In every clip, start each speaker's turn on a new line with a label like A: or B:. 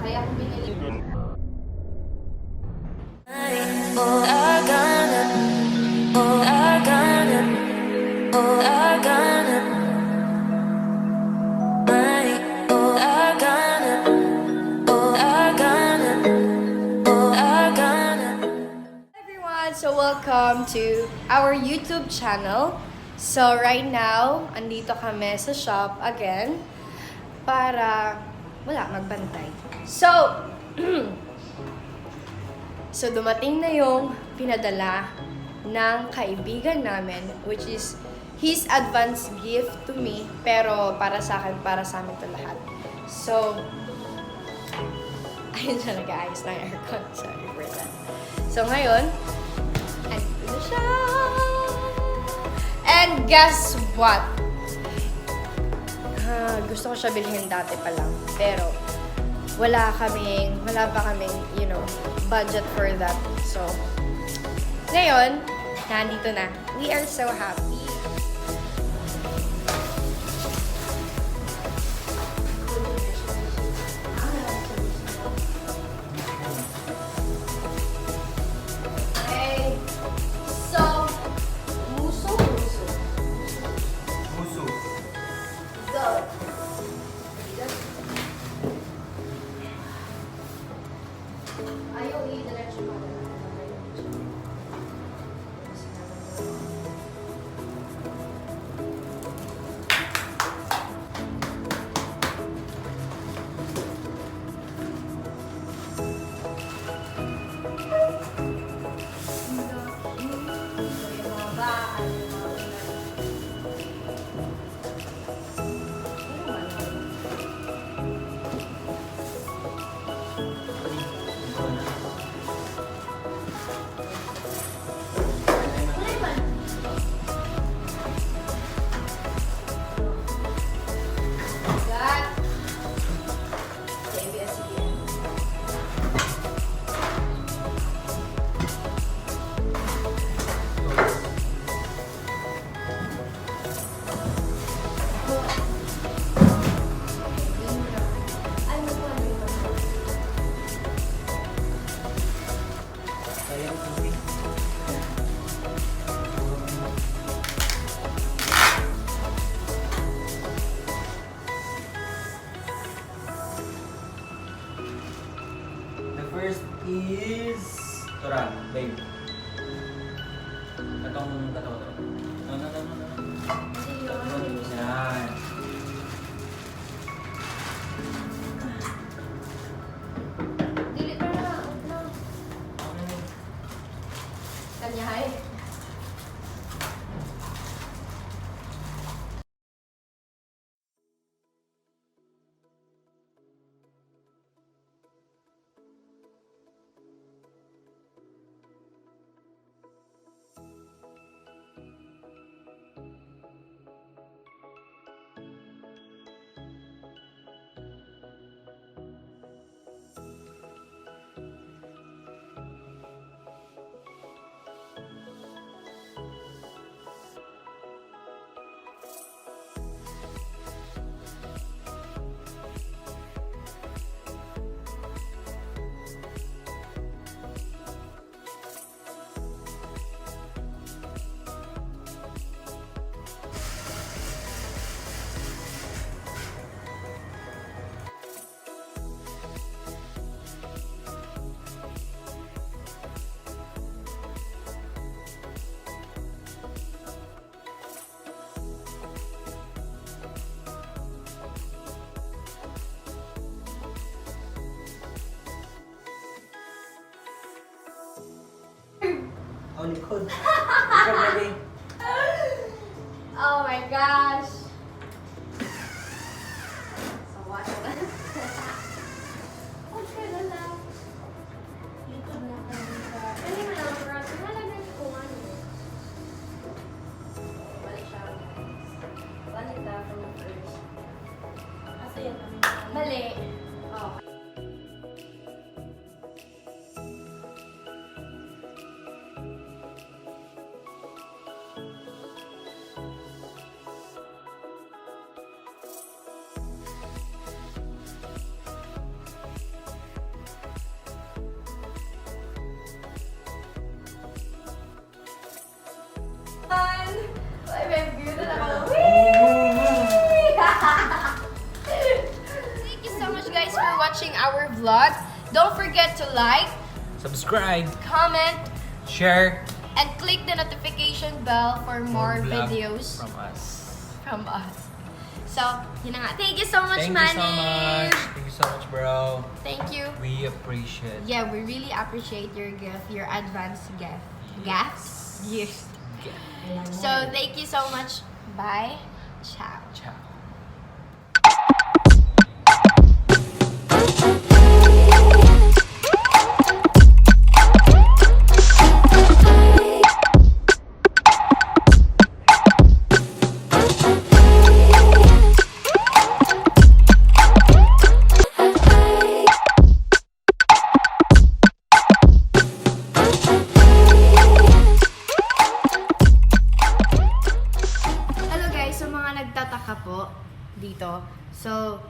A: Kaya kung binili.
B: Oh, I gonna, oh, I gonna, oh, I gonna, oh, I gonna, oh, I gonna, oh, I gonna.
A: Hi everyone! So welcome to our YouTube channel. So right now, andito kami sa shop again para magbantay. So, so dumating na yung pinadala ng kaibigan namin, which is his advance gift to me, pero para sa akin, para sa amin to lahat. So, ayun siya, nag-aayos ng aircon. Sorry for that. So ngayon, andito na siya! And guess what? Gusto ko siya bilhin dati pa lang. Pero, wala pa kaming, budget for that. So, ngayon, nandito na. We are so happy. Okay. So, muso.
C: Muso.
A: Go. Ayaw i-diretso mo.
C: The first is Turan, babe. Katong. No. Yan.
A: Dili pa na. Kanyahay.
C: Oh, likod. Likod, babe.
A: Oh my gosh. So what? Okay na lang. Likod na kami sa... Ano mo lang, bro? Malagay ko ano. Balik siya. Balik na from the first. Kasi yan kami. Mali. Oh. Thank you so much guys for watching our vlog. Don't forget to like,
C: Subscribe,
A: comment,
C: share,
A: and click the notification bell for more
C: vlog
A: videos
C: from us.
A: from us. So, yun na nga. Thank you so much,
C: Thank
A: Manny.
C: you so much. Thank you so much, bro.
A: Thank you.
C: We appreciate.
A: Yeah, we really appreciate your gift, your advanced gift. Gifts? Gifts. So, thank you so much. Bye. Ciao.
C: Ciao.
A: Hello guys, so mga nagtataka po dito. So,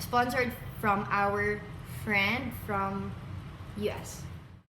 A: sponsored from our friend from US.